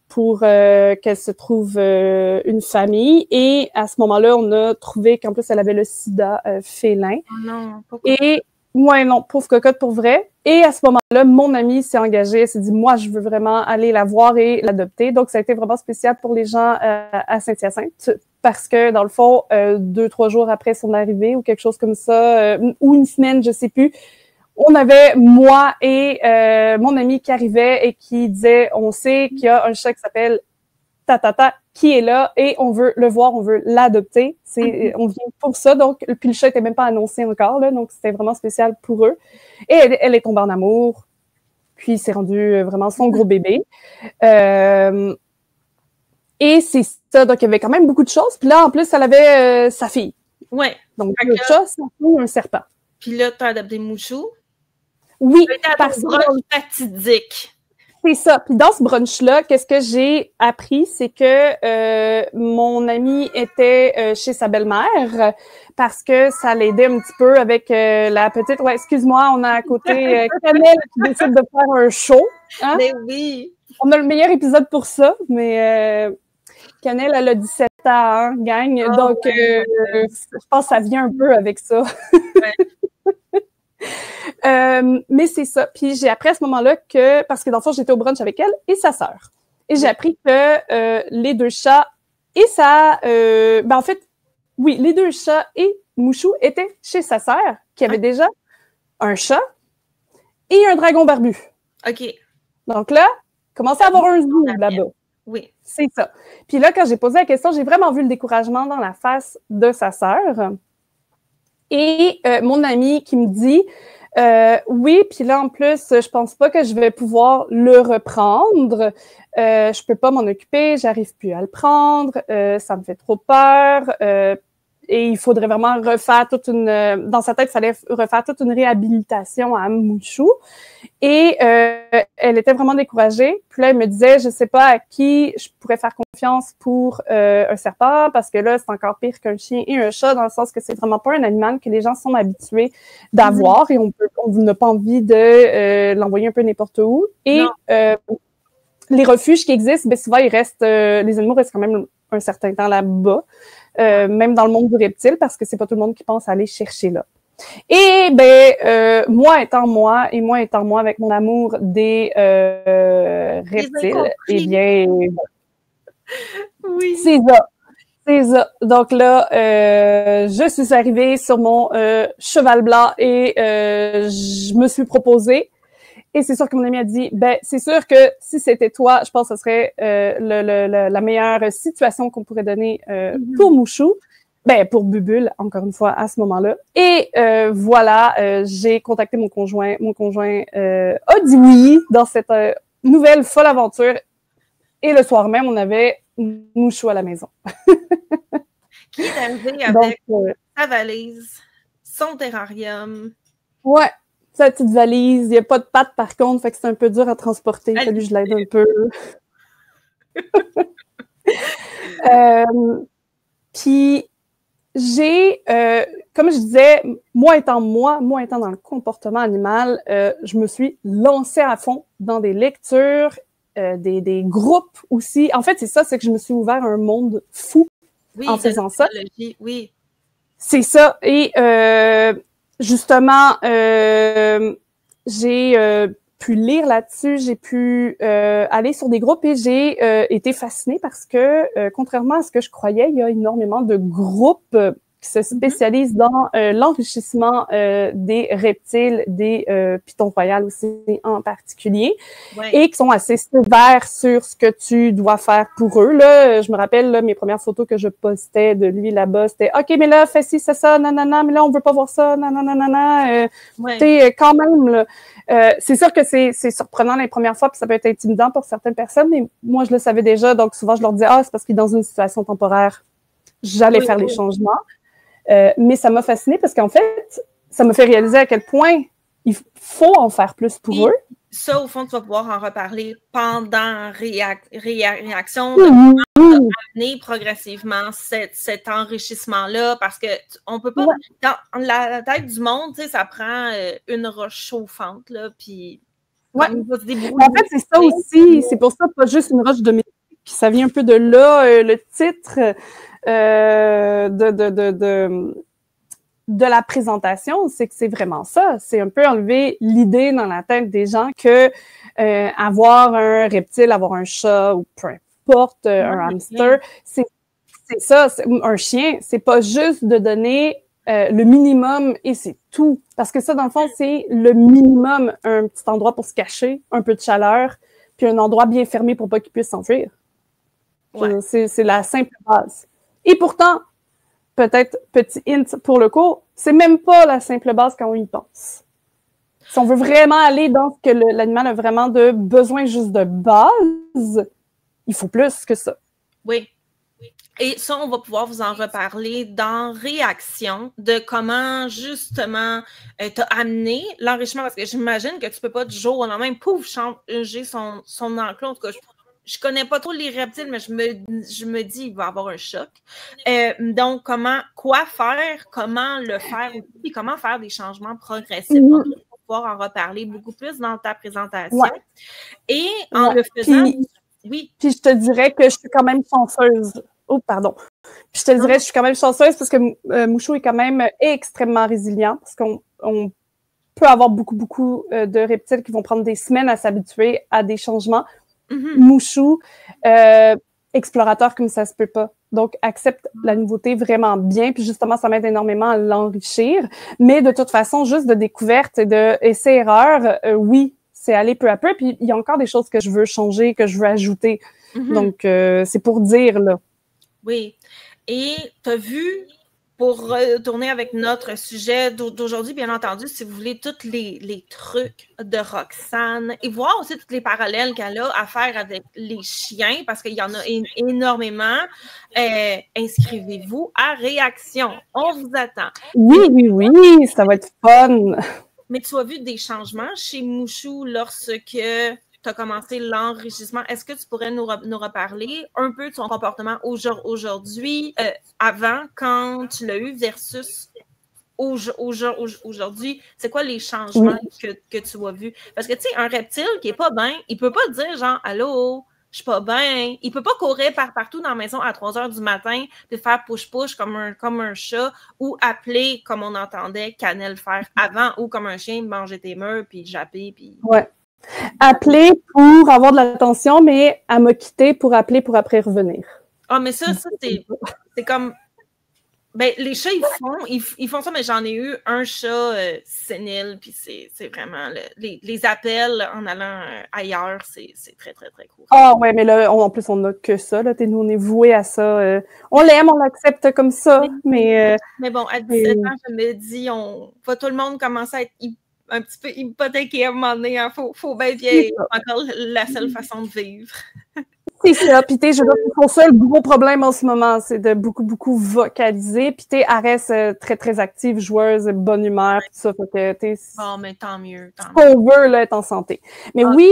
pour qu'elle se trouve une famille. Et à ce moment-là, on a trouvé qu'en plus, elle avait le sida félin. Oh non, pourquoi? Et ouais, non, pauvre cocotte pour vrai. Et à ce moment-là, mon amie s'est engagée, elle s'est dit, moi, je veux vraiment aller la voir et l'adopter. Donc, ça a été vraiment spécial pour les gens à Saint-Hyacinthe parce que, dans le fond, 2-3 jours après son arrivée ou quelque chose comme ça, ou une semaine, je sais plus, on avait moi et mon ami qui arrivait et qui disait, on sait qu'il y a un chat qui s'appelle Tatata qui est là et on veut le voir, on veut l'adopter. On vient pour ça. Donc, puis le chat était même pas annoncé encore, là, donc c'était vraiment spécial pour eux. Et elle est tombée en amour. Puis c'est rendu vraiment son gros bébé. Et c'est ça. Donc, il y avait quand même beaucoup de choses. Puis là, en plus, elle avait sa fille. Ouais. Donc, le chat, sa fille, un serpent. Puis là, t'as adopté Mouchou. Oui, parce que fatidique. C'est ça. Puis dans ce brunch-là, qu'est-ce que j'ai appris, c'est que mon ami était chez sa belle-mère parce que ça l'aidait un petit peu avec la petite... Ouais, excuse-moi, on a à côté Cannelle qui décide de faire un show. Hein? Mais oui! On a le meilleur épisode pour ça, mais Cannelle, elle a 17 ans, hein, gang. Oh, donc, je pense que ça vient un peu avec ça. Ouais. Mais c'est ça. Puis j'ai appris à ce moment-là que, parce que dans le fond, j'étais au brunch avec elle et sa sœur. Et j'ai appris que les deux chats et en fait, oui, les deux chats et Mouchou étaient chez sa sœur, qui avait déjà un chat et un dragon barbu. OK. Donc là, commençait à avoir un zoo là-bas. Oui. C'est ça. Puis là, quand j'ai posé la question, j'ai vraiment vu le découragement dans la face de sa sœur. Et mon ami qui me dit oui, puis là en plus, je pense pas que je vais pouvoir le reprendre. Je peux pas m'en occuper, j'arrive plus à le prendre, ça me fait trop peur. Et il faudrait vraiment refaire dans sa tête, il fallait refaire toute une réhabilitation à Mouchou. Et elle était vraiment découragée. Puis là, elle me disait, je sais pas à qui je pourrais faire confiance pour un serpent, parce que là, c'est encore pire qu'un chien et un chat, dans le sens que c'est vraiment pas un animal que les gens sont habitués d'avoir et on n'a pas envie de l'envoyer un peu n'importe où. Et les refuges qui existent, ben souvent, les animaux restent quand même un certain temps là-bas. Même dans le monde du reptile, parce que c'est pas tout le monde qui pense aller chercher là. Et moi étant moi avec mon amour des reptiles, eh bien, oui. C'est ça. Donc là, je suis arrivée sur mon cheval blanc et je me suis proposée. Et c'est sûr que mon ami a dit, c'est sûr que si c'était toi, je pense que ce serait la meilleure situation qu'on pourrait donner pour Mouchou. Pour Bubule, encore une fois, à ce moment-là. Et voilà, j'ai contacté mon conjoint. Mon conjoint a dit oui dans cette nouvelle folle aventure. Et le soir même, on avait Mouchou à la maison. Qui est arrivé avec sa valise, son terrarium. Ouais. Sa petite valise, il n'y a pas de pattes par contre, fait que c'est un peu dur à transporter. Il a fallu que je l'aide un peu. Puis j'ai, comme je disais, moi étant dans le comportement animal, je me suis lancée à fond dans des lectures, des groupes aussi. En fait, c'est ça, c'est que je me suis ouvert à un monde fou en faisant ça. Oui. C'est ça. Et justement, j'ai pu lire là-dessus, j'ai pu aller sur des groupes et j'ai été fascinée parce que, contrairement à ce que je croyais, il y a énormément de groupes qui se spécialisent dans l'enrichissement des reptiles, des pitons royaux aussi en particulier, et qui sont assez sévères sur ce que tu dois faire pour eux. Là, je me rappelle là, mes premières photos que je postais de lui là-bas, c'était « OK, mais là, fais ci, c'est ça, nanana, mais là, on veut pas voir ça, nanana. » quand même, là, c'est sûr que c'est surprenant les premières fois, puis ça peut être intimidant pour certaines personnes, mais moi, je le savais déjà, donc souvent, je leur disais « Ah, c'est parce qu'il est dans une situation temporaire. » J'allais faire les changements. Mais ça m'a fascinée parce qu'en fait, ça m'a fait réaliser à quel point il faut en faire plus pour eux. ça, au fond, tu vas pouvoir en reparler pendant réaction, amener progressivement cet enrichissement-là, parce que on peut pas, dans la tête du monde, tu sais, ça prend une roche chauffante, là, puis en fait, c'est ça aussi, c'est pour ça, pas juste une roche de métier, puis ça vient un peu de là, le titre de la présentation, c'est que c'est vraiment ça, c'est un peu enlever l'idée dans la tête des gens que avoir un reptile, avoir un chat, ou peu importe, un hamster, c'est ça, un chien, c'est pas juste de donner le minimum et c'est tout. Parce que ça, dans le fond, c'est le minimum, un petit endroit pour se cacher, un peu de chaleur, puis un endroit bien fermé pour pas qu'il puisse s'enfuir. Ouais. C'est la simple base. Et pourtant, peut-être, petit hint pour le cours, c'est même pas la simple base quand on y pense. Si on veut vraiment aller dans ce que l'animal a vraiment de besoin juste de base, il faut plus que ça. Oui. Et ça, on va pouvoir vous en reparler dans Réaction, de comment, justement, t'as amené l'enrichissement, parce que j'imagine que tu peux pas du jour au lendemain, pouf, changer son enclos. En tout cas, je connais pas trop les reptiles, mais je me dis, il va y avoir un choc. Donc, quoi faire, comment le faire, et comment faire des changements progressifs. On va pouvoir en reparler beaucoup plus dans ta présentation. Ouais. Et en le faisant... Puis je te dirais que je suis quand même chanceuse. Oh, pardon. Puis je te dirais que je suis quand même chanceuse parce que Mouchou est quand même extrêmement résilient parce qu'on peut avoir beaucoup de reptiles qui vont prendre des semaines à s'habituer à des changements. Mouchou, explorateur comme ça se peut pas. Donc, accepte la nouveauté vraiment bien. Puis justement, ça m'aide énormément à l'enrichir. Mais de toute façon, juste de découverte et de essai-erreur, oui, c'est aller peu à peu. Puis il y a encore des choses que je veux changer, que je veux ajouter. Donc, c'est pour dire, là. Oui. Et tu as vu, pour retourner avec notre sujet d'aujourd'hui, bien entendu, si vous voulez tous les trucs de Roxane et voir aussi tous les parallèles qu'elle a à faire avec les chiens, parce qu'il y en a énormément, inscrivez-vous à Réaction. On vous attend. Oui, ça va être fun. Mais tu as vu des changements chez Mouchou lorsque tu as commencé l'enrichissement. Est-ce que tu pourrais nous reparler un peu de son comportement aujourd'hui, avant, quand tu l'as eu, versus aujourd'hui? C'est quoi les changements que tu as vus? Parce que, tu sais, un reptile qui est pas bien, il peut pas dire genre « Allô, je suis pas bien ». Il peut pas courir partout dans la maison à 3 heures du matin puis faire push-push comme un chat ou appeler comme on entendait Canel faire avant ou comme un chien manger tes murs puis japper puis... Ouais. Appeler pour avoir de l'attention, mais elle m'a quitté pour appeler pour après revenir. Ah, mais ça c'est comme... Ben, les chats, ils font ça, mais j'en ai eu un chat sénile, puis c'est vraiment... les appels en allant ailleurs, c'est très, très, très cool. Ah ouais, mais là, en plus, on n'a que ça, là. Nous, on est voués à ça. On l'aime, on l'accepte comme ça, mais... Mais bon, à 17 ans, je me dis, tout le monde commence à être un petit peu hypothéqué à un moment donné. Hein. Faut bien encore la seule façon de vivre. C'est ça. Puis je veux dire, son seul gros problème en ce moment, c'est de beaucoup vocaliser. Puis elle reste très, très active, joueuse, bonne humeur, tout ça. Fait que bon, mais tant mieux. Ce qu'on veut, là, être en santé. Mais oui,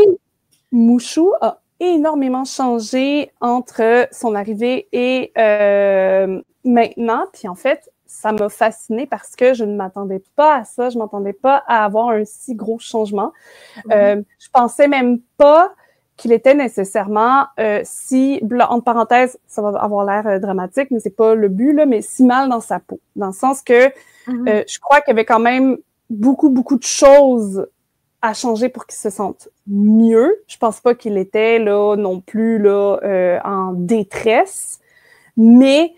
Mouchou a énormément changé entre son arrivée et maintenant. Puis en fait, ça m'a fascinée parce que je ne m'attendais pas à ça. Je ne m'attendais pas à avoir un si gros changement. Je pensais même pas qu'il était nécessairement si, entre parenthèses, ça va avoir l'air dramatique, mais c'est pas le but, là, mais si mal dans sa peau. Dans le sens que je crois qu'il y avait quand même beaucoup de choses à changer pour qu'il se sente mieux. Je pense pas qu'il était là non plus là en détresse, mais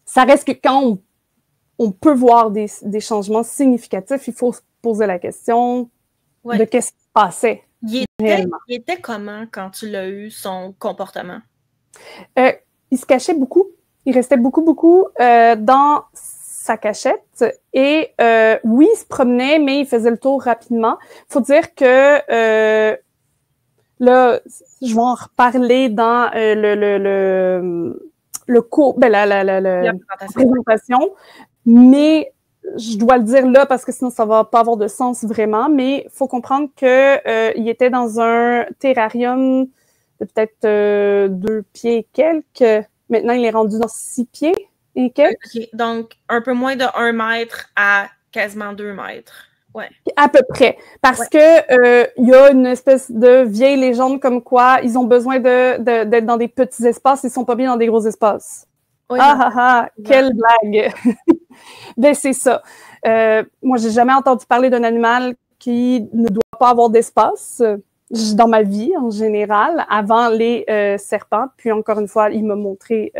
ça reste que quand on peut voir des changements significatifs, il faut se poser la question de qu'est-ce qui se passait. Il était comment quand tu l'as eu, son comportement? Il se cachait beaucoup. Il restait beaucoup dans sa cachette. Et oui, il se promenait, mais il faisait le tour rapidement. Il faut dire que là, je vais en reparler dans le cours, la présentation. Mais je dois le dire là parce que sinon ça va pas avoir de sens vraiment, mais il faut comprendre que il était dans un terrarium de peut-être 2 pieds et quelques. Maintenant, il est rendu dans 6 pieds et quelques. Okay. Donc, un peu moins de 1 mètre à quasiment 2 mètres. Ouais. À peu près. Parce que il y a une espèce de vieille légende comme quoi ils ont besoin d'être dans des petits espaces, ils sont pas bien dans des gros espaces. Oui, quelle blague! Ben, c'est ça. Moi, j'ai jamais entendu parler d'un animal qui ne doit pas avoir d'espace dans ma vie, en général, avant les serpents. Puis, encore une fois, il m'a montré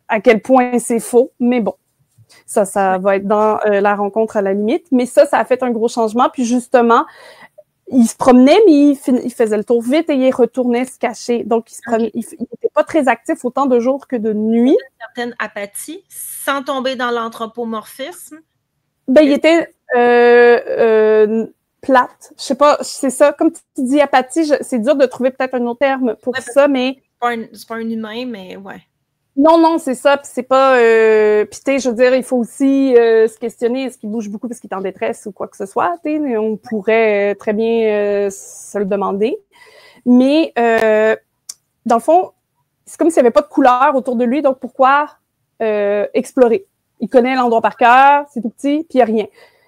à quel point c'est faux. Mais bon, ça va être dans la rencontre à la limite. Mais ça a fait un gros changement. Puis, justement, il se promenait, mais il faisait le tour vite et il retournait se cacher. Donc, il n'était pas très actif autant de jour que de nuit. Une certaine apathie, sans tomber dans l'anthropomorphisme. Ben, il était plate. Je sais pas, c'est ça. Comme tu dis, apathie, c'est dur de trouver peut-être un autre terme pour ça, mais... C'est pas un humain, mais ouais. Non, c'est ça. Puis c'est pas... Puis tu sais, je veux dire, il faut aussi se questionner. Est-ce qu'il bouge beaucoup parce qu'il est en détresse ou quoi que ce soit? Tu sais, on pourrait très bien se le demander. Mais dans le fond, c'est comme s'il n'y avait pas de couleur autour de lui. Donc, pourquoi explorer? Il connaît l'endroit par cœur, c'est tout petit, puis il n'y a rien.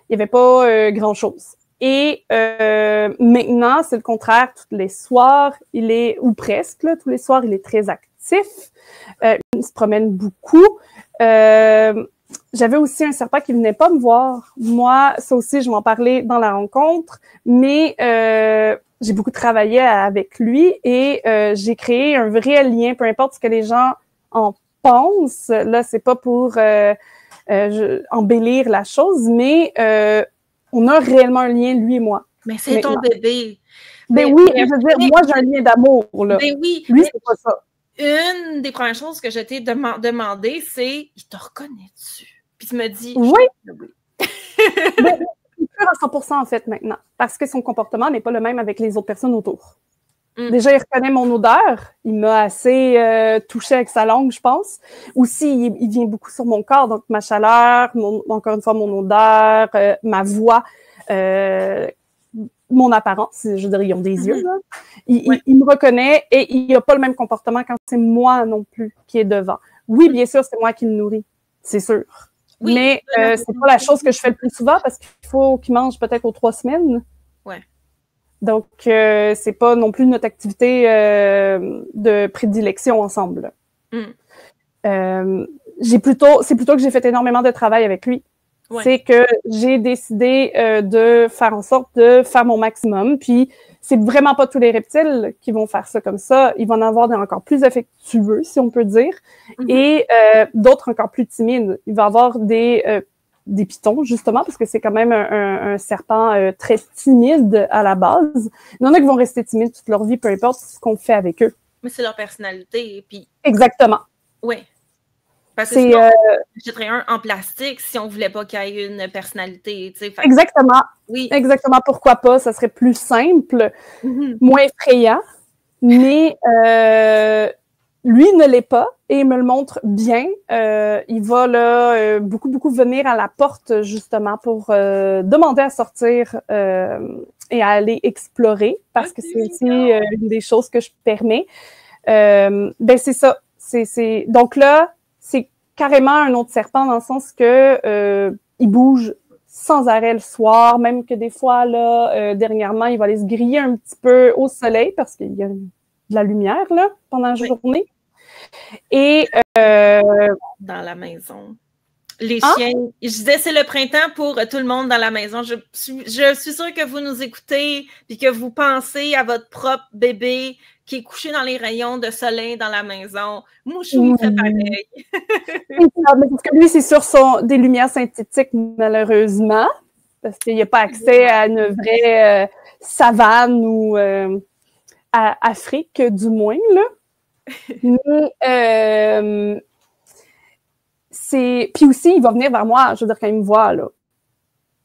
Il n'y avait pas grand-chose. Et maintenant, c'est le contraire. Tous les soirs, ou presque, là, tous les soirs, il est très actif. Il se promène beaucoup. J'avais aussi un serpent qui venait pas me voir. Moi, ça aussi, je vais en parler dans la rencontre, mais j'ai beaucoup travaillé avec lui et j'ai créé un vrai lien, peu importe ce que les gens en pensent. Là, c'est pas pour embellir la chose, mais on a réellement un lien, lui et moi. Mais c'est ton bébé. Ben oui, je veux dire, moi, j'ai un lien d'amour, là. Ben oui. Lui, c'est pas ça. Une des premières choses que je t'ai demandé, c'est « Il te reconnaît-tu? » Puis tu me dis « Oui. » Ben, il peut à 100% en fait maintenant, parce que son comportement n'est pas le même avec les autres personnes autour. Déjà, il reconnaît mon odeur. Il m'a assez touché avec sa langue, je pense. Aussi, il vient beaucoup sur mon corps, donc ma chaleur, encore une fois, mon odeur, ma voix, mon apparence. Je veux dire, ils ont des yeux, là. Il me reconnaît et il n'a pas le même comportement quand c'est moi non plus qui est devant. Oui, bien sûr, c'est moi qui le nourris, c'est sûr. Oui, mais c'est pas la chose que je fais le plus souvent parce qu'il faut qu'il mange peut-être aux 3 semaines. Ouais. Donc, c'est pas non plus notre activité de prédilection ensemble. C'est plutôt que j'ai fait énormément de travail avec lui. Ouais. C'est que j'ai décidé de faire en sorte de faire mon maximum. Puis, c'est vraiment pas tous les reptiles qui vont faire ça comme ça. Il va en avoir des encore plus affectueux, si on peut dire, et d'autres encore plus timides. Il va y avoir des pitons, justement, parce que c'est quand même un serpent très timide à la base. Il y en a qui vont rester timides toute leur vie, peu importe ce qu'on fait avec eux. Mais c'est leur personnalité. Puis... Exactement. Oui. Parce que sinon, j'achèterais un en plastique si on ne voulait pas qu'il y ait une personnalité. Tu sais. Exactement. Oui. Exactement. Pourquoi pas? Ça serait plus simple, moins effrayant. Mais lui ne l'est pas et il me le montre bien. Il va là beaucoup venir à la porte justement pour demander à sortir et à aller explorer parce que c'est aussi une des choses que je permets. Ben c'est ça. Donc là, c'est carrément un autre serpent dans le sens que il bouge sans arrêt le soir, même que des fois là dernièrement, il va aller se griller un petit peu au soleil parce qu'il y a de la lumière là pendant la journée. Et dans la maison. Les chiens, je disais c'est le printemps pour tout le monde dans la maison. Je suis sûre que vous nous écoutez puis que vous pensez à votre propre bébé qui est couché dans les rayons de soleil dans la maison. Mouchou, c'est pareil. Parce que lui, c'est sur des lumières synthétiques, malheureusement, parce qu'il n'y a pas accès à une vraie savane ou à Afrique, du moins, là. Mais puis aussi, il va venir vers moi, je veux dire, quand il me voit, là.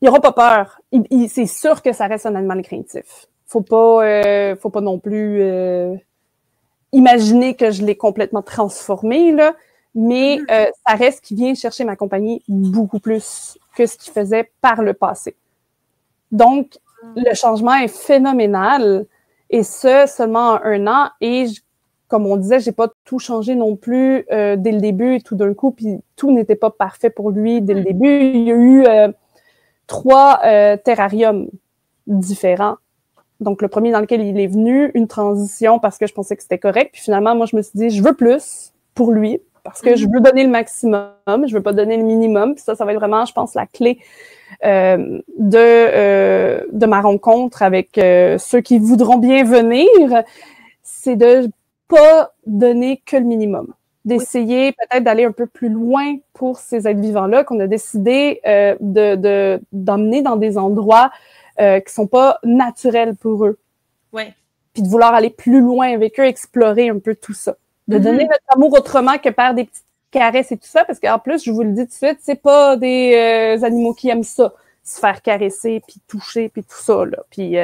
Il n'aura pas peur. C'est sûr que ça reste un animal craintif. Faut pas non plus imaginer que je l'ai complètement transformé, là. mais ça reste qu'il vient chercher ma compagnie beaucoup plus que ce qu'il faisait par le passé. Donc, le changement est phénoménal, et ce, seulement en 1 an, et comme on disait, j'ai pas tout changé non plus dès le début et tout d'un coup, puis tout n'était pas parfait pour lui dès le début. Il y a eu 3 terrariums différents. Donc, le premier dans lequel il est venu, une transition parce que je pensais que c'était correct. Puis finalement, moi, je me suis dit, je veux plus pour lui parce que je veux donner le maximum, je veux pas donner le minimum. Puis ça va être vraiment, je pense, la clé de ma rencontre avec ceux qui voudront bien venir. C'est de pas donner que le minimum. D'essayer peut-être d'aller un peu plus loin pour ces êtres vivants-là qu'on a décidé d'emmener dans des endroits qui sont pas naturels pour eux. Ouais. Puis de vouloir aller plus loin avec eux, explorer un peu tout ça. De donner notre amour autrement que par des petites caresses et tout ça, parce qu'en plus, je vous le dis tout de suite, c'est pas des animaux qui aiment ça, se faire caresser, puis toucher, puis tout ça, là. Puis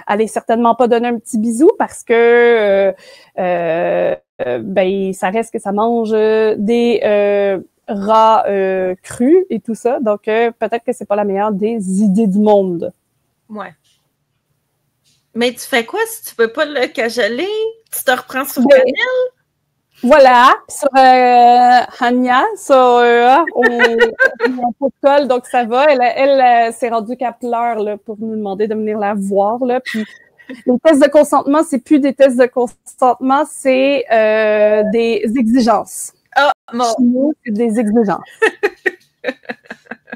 allez certainement pas donner un petit bisou parce que ben ça reste que ça mange des rats crus et tout ça. Donc peut-être que c'est pas la meilleure des idées du monde. Ouais. Mais tu fais quoi si tu peux pas le cajoler? Tu te reprends sur Ben, Canel? Voilà, sur Hania, on a pas de colle, donc ça va. Elle s'est rendue qu'à pleure là, pour nous demander de venir la voir. Là. Puis les tests de consentement, c'est plus des tests de consentement, c'est des exigences. Ah, bon. Chez nous, c'est des exigences.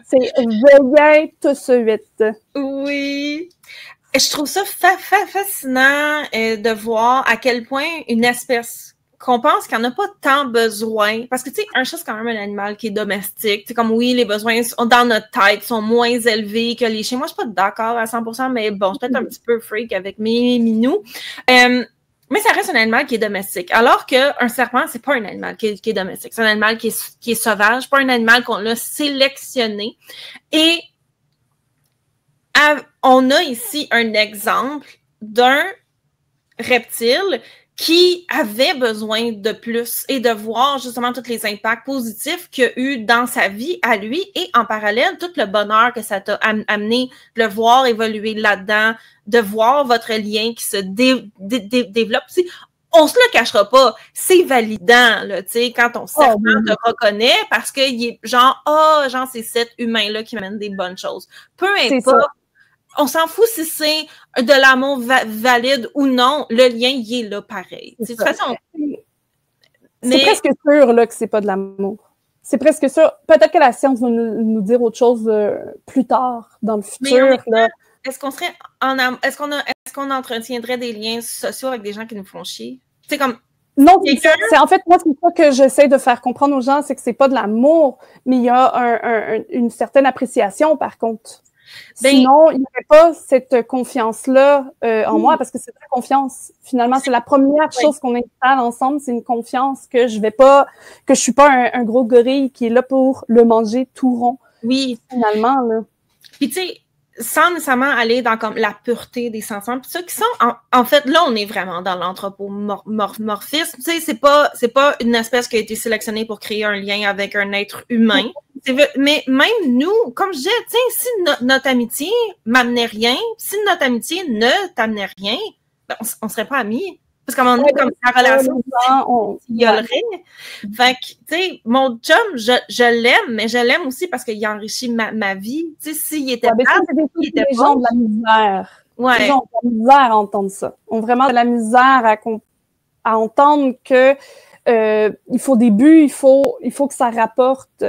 C'est veuillez tout de suite. Oui. Je trouve ça fascinant de voir à quel point une espèce qu'on pense qu'elle n'a pas tant besoin, parce que, tu sais, un chat, c'est quand même un animal qui est domestique. C'est comme, oui, les besoins dans notre tête sont moins élevés que les chiens. Moi, je suis pas d'accord à 100%, mais bon, je suis peut-être un petit peu freak avec mes minous. Mais ça reste un animal qui est domestique. Alors qu'un serpent, c'est pas un animal qui est domestique. C'est un animal qui est sauvage, pas un animal qu'on a sélectionné. Et on a ici un exemple d'un reptile qui avait besoin de plus et de voir justement tous les impacts positifs qu'il a eu dans sa vie à lui et en parallèle, tout le bonheur que ça t'a amené de le voir évoluer là-dedans, de voir votre lien qui se développe. T'sais, on se le cachera pas, c'est validant, là, tu sais, quand ton serpent te reconnaît parce qu'il est genre, genre, c'est cet humain-là qui m'amène des bonnes choses. Peu importe. On s'en fout si c'est de l'amour valide ou non, le lien, il est là pareil. De toute façon. C'est presque sûr là, que c'est pas de l'amour. C'est presque sûr. Peut-être que la science va nous dire autre chose plus tard, dans le futur. Est-ce qu'on serait est-ce qu'on entretiendrait des liens sociaux avec des gens qui nous font chier? C'est comme. Non, c'est en fait, moi, c'est ça que j'essaie de faire comprendre aux gens, c'est que c'est pas de l'amour, mais il y a une certaine appréciation, par contre. Sinon, il n'y aurait pas cette confiance-là en moi, parce que c'est la confiance. Finalement, c'est la première chose qu'on installe ensemble, c'est une confiance que je suis pas un gros gorille qui est là pour le manger tout rond. Oui. Finalement, là. Puis tu sais, sans nécessairement aller dans comme la pureté des sentiments, puis ceux qui sont en fait là on est vraiment dans l'anthropomorphisme, tu sais, c'est pas une espèce qui a été sélectionnée pour créer un lien avec un être humain. Mais même nous, comme je disais, tu sais, si notre amitié m'amenait rien, si notre amitié ne t'amenait rien, ben on serait pas amis. Parce qu'à un moment donné, comme la relation s'ignorerait. Fait que, tu sais, mon chum, je l'aime, mais je l'aime aussi parce qu'il enrichit ma vie. Tu sais, s'il était pas, il était les gens de la misère. Ouais. Les gens ont de la misère à entendre ça. Ont vraiment de la misère à entendre que il faut des buts, il faut que ça rapporte.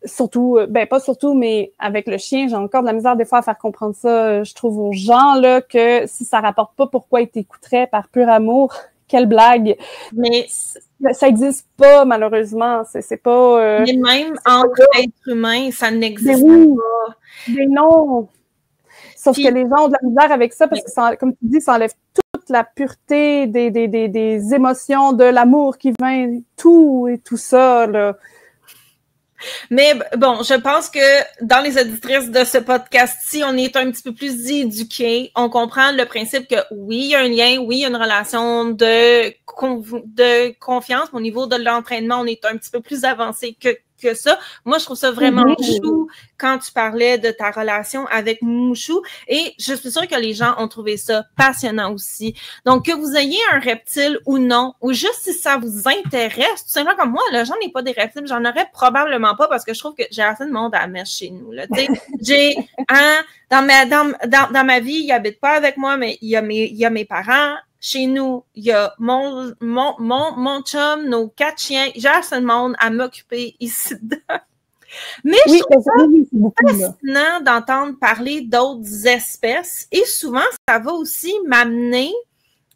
Surtout, pas surtout, mais avec le chien, j'ai encore de la misère des fois à faire comprendre ça, je trouve aux gens, là, que si ça rapporte pas, pourquoi ils t'écouteraient par pur amour? Quelle blague! Mais ça existe pas, malheureusement. C'est pas... mais même entre êtres humains, ça n'existe pas. Mais non! Sauf que les gens ont de la misère avec ça, parce que, ça, comme tu dis, ça enlève toute la pureté des émotions, de l'amour qui vient, tout et tout ça, là. Mais bon, je pense que dans les auditrices de ce podcast-ci, on est un petit peu plus éduqués. On comprend le principe que oui, il y a un lien, oui, il y a une relation de confiance. Au niveau de l'entraînement, on est un petit peu plus avancé que ça. Moi, je trouve ça vraiment chou quand tu parlais de ta relation avec Mouchou et je suis sûre que les gens ont trouvé ça passionnant aussi. Donc, que vous ayez un reptile ou non, ou juste si ça vous intéresse, tout simplement comme moi, là, j'en ai pas des reptiles, j'en aurais probablement pas parce que je trouve que j'ai assez de monde à la messe chez nous, là. Tu sais, j'ai dans ma vie, il habite pas avec moi, mais il y a mes parents. Chez nous, il y a mon chum, nos 4 chiens. J'ai assez de monde à m'occuper ici dedans. Mais je trouve ça fascinant d'entendre parler d'autres espèces. Et souvent, ça va aussi m'amener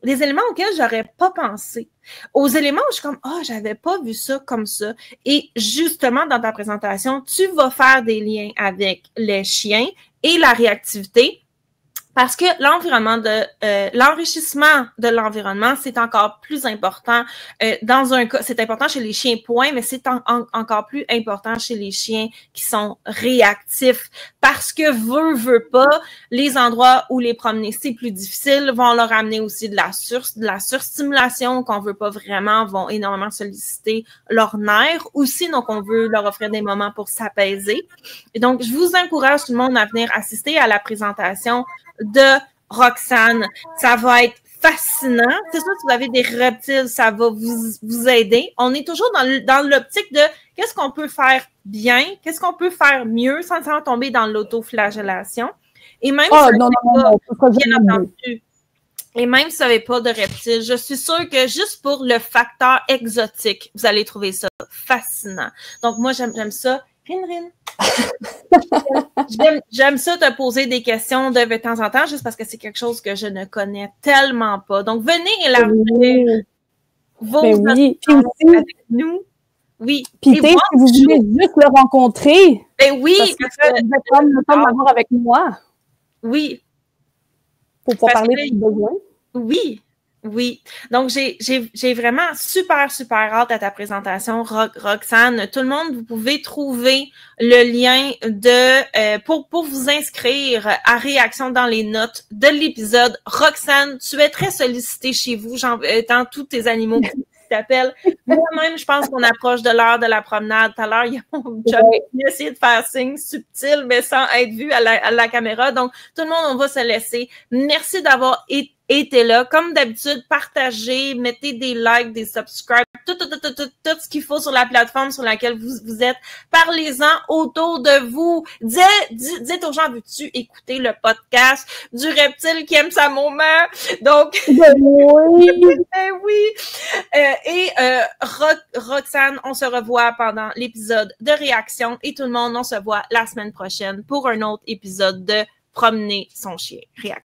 des éléments auxquels j'aurais pas pensé. Aux éléments où je suis comme, j'avais pas vu ça comme ça. Et justement, dans ta présentation, tu vas faire des liens avec les chiens et la réactivité. Parce que l'enrichissement de l'environnement, c'est encore plus important dans un cas. C'est important chez les chiens, point, mais c'est encore plus important chez les chiens qui sont réactifs. Parce que veut pas, les endroits où les promener, c'est plus difficile, vont leur amener aussi de la surstimulation qu'on veut pas vraiment, vont énormément solliciter leurs nerfs aussi. Donc, on veut leur offrir des moments pour s'apaiser. Et donc, je vous encourage tout le monde à venir assister à la présentation de Roxane. Ça va être fascinant. C'est sûr que si vous avez des reptiles, ça va vous aider. On est toujours dans l'optique de qu'est-ce qu'on peut faire bien, qu'est-ce qu'on peut faire mieux sans tomber dans l'autoflagellation. Et même et même si vous n'avez pas de reptiles, je suis sûre que juste pour le facteur exotique, vous allez trouver ça fascinant. Donc, moi, j'aime ça. Rin. J'aime ça te poser des questions de temps en temps, juste parce que c'est quelque chose que je ne connais tellement pas. Donc, venez élargir vos connaissances avec nous. Oui. Puis, si vous voulez juste le rencontrer, ben oui, parce que vous allez prendre le temps d'avoir avec moi. Oui. Pour pas parler de besoin. Oui. Oui. Donc, j'ai vraiment super hâte à ta présentation, Roxane. Tout le monde, vous pouvez trouver le lien pour vous inscrire à réaction dans les notes de l'épisode. Roxane, tu es très sollicitée chez vous, dans tous tes animaux qui t'appellent. Moi-même, je pense qu'on approche de l'heure de la promenade. Tout à l'heure, il y a mon job qui a essayé de faire signe subtil, mais sans être vu à la caméra. Donc, tout le monde, on va se laisser. Merci d'avoir été là. Comme d'habitude, partagez, mettez des likes, des subscribes, tout ce qu'il faut sur la plateforme sur laquelle vous êtes. Parlez-en autour de vous. Dites aux gens, veux-tu écouter le podcast du reptile qui aime sa maman? Donc, oui. Roxane, on se revoit pendant l'épisode de réaction et tout le monde, on se voit la semaine prochaine pour un autre épisode de Promener son chien. Réaction.